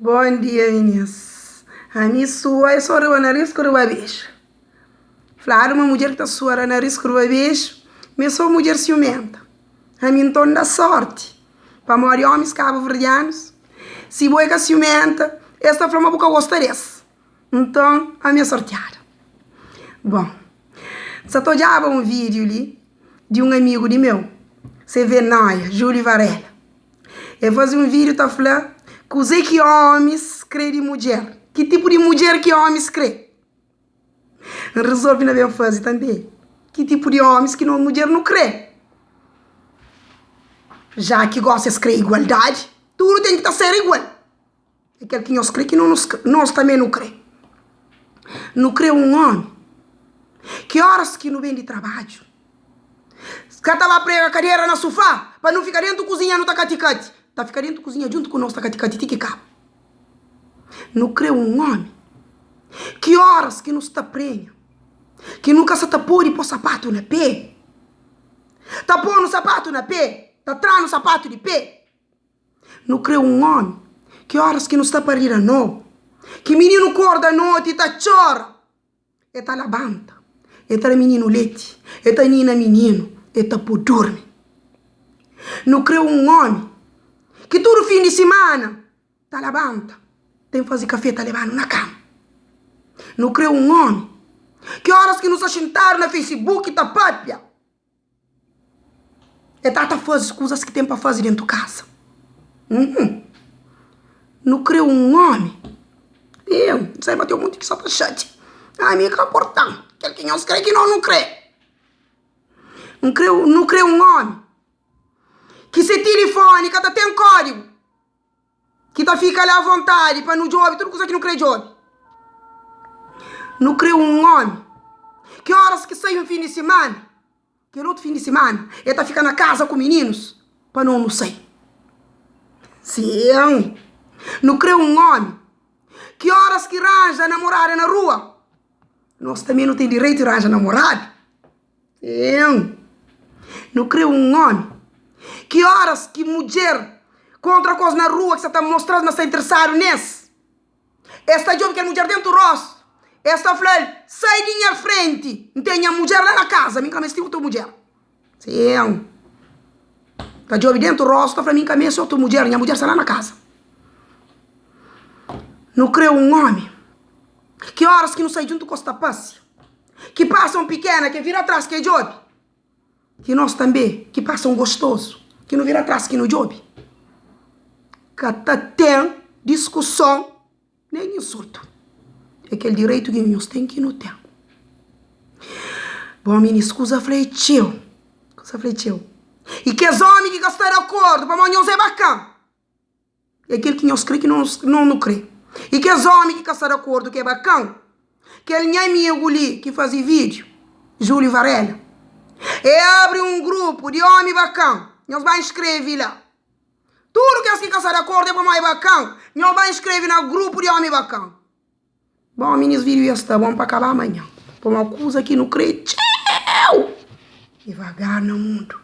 Bom dia, meninas. A minha sua é só o nariz com o beijo. Claro, uma mulher que está suando o nariz com o beijo, mas sou mulher ciumenta. A mim então dá sorte. Para morrer homens cabo-verdianos, se boa que ciumenta, esta forma boca gosta desse. Então, a minha sorteada. Bom, só estou já um vídeo ali de um amigo de meu, você vê Noia, Júlio Varela. Eu fazer um vídeo tá falando que usei que homens creem de mulher. Que tipo de mulher que homens creem? Resolve na minha fase também. Que tipo de homens que não mulher não crê? Já que gosta de crer igualdade, tudo tem que estar ser igual. Aquele que nós crê que nós também não crê. Não crê um homem. Que horas que não vem de trabalho? Que estava prega a cadeira na sofá para não ficar dentro da cozinha no tacaticate. Tá ficar dentro da cozinha junto com o nosso tacaticate que cabo. Não crê um homem. Que horas que não se tá prenha. Que nunca se tá pôr e pôr sapato na pé. Tá pondo sapato na pé. Tá trando sapato de pé. Não crê um homem. Que horas que não está para ir a não. Que menino acorda à noite e tá chora. E tá labanta. E tá menino leite. E tá menino. E tá por dormir. Não crê um homem. Que todo fim de semana tá labanta. Tem que fazer café, tá levando na cama. Não crê um homem. Que horas que nos assentaram na Facebook e tá pápia. E tá fazendo coisas que tem para fazer dentro de casa. Não crê um homem. Eu, não sei bater muito que só tá chato. A minha que é importante. Aquele que não crê que não crê. Não crê um homem. Que se telefone, que tem código. Que tá fica lá à vontade para não job, tudo coisa que não crê job. Não crê um homem. Que horas que sai um fim de semana? Que outro fim de semana? Ele tá ficando na casa com meninos para não sair. Sim. Não crê um homem. Que horas que arranja namorada na rua? Nós também não tem direito de arranjar namorado. Sim. Não crê um homem. Que horas que mulher contra coisa na rua que você está mostrando, mas está interessado nesse? Esta job que é mulher dentro do rosto. Esta falando, sai de minha frente. Não tem a mulher lá na casa. Minha cabeça tem outra mulher. Sim. Esta job dentro do rosto, está falando, minha cabeça é outra mulher. Minha mulher está lá na casa. Não crê um homem. Que horas que não sai junto com esta passe? Que passam pequena, que vira atrás, que é job. Que nós também, que passam gostoso. Que não vira atrás, que no job. Que até tem discussão, nem insulto. É aquele direito que nós tem que não tem. Bom, menina, escusa fleiteu. E que os homens que gastam de acordo, para nós é bacana. É aquele que nós crê que não crê. E que os homens que gastam de acordo que é bacana. Que ele nem me engoli que fazia vídeo. Júlio Varela. E abre um grupo de homem bacana. Nós vamos escrever lá. Tudo que as que casar de acordo é para mais bacana. Nós vamos escrever no grupo de homem bacana. Bom, meninos, vídeo já está bom para acabar amanhã. Por uma coisa que não crê. Tchau! Devagar no mundo.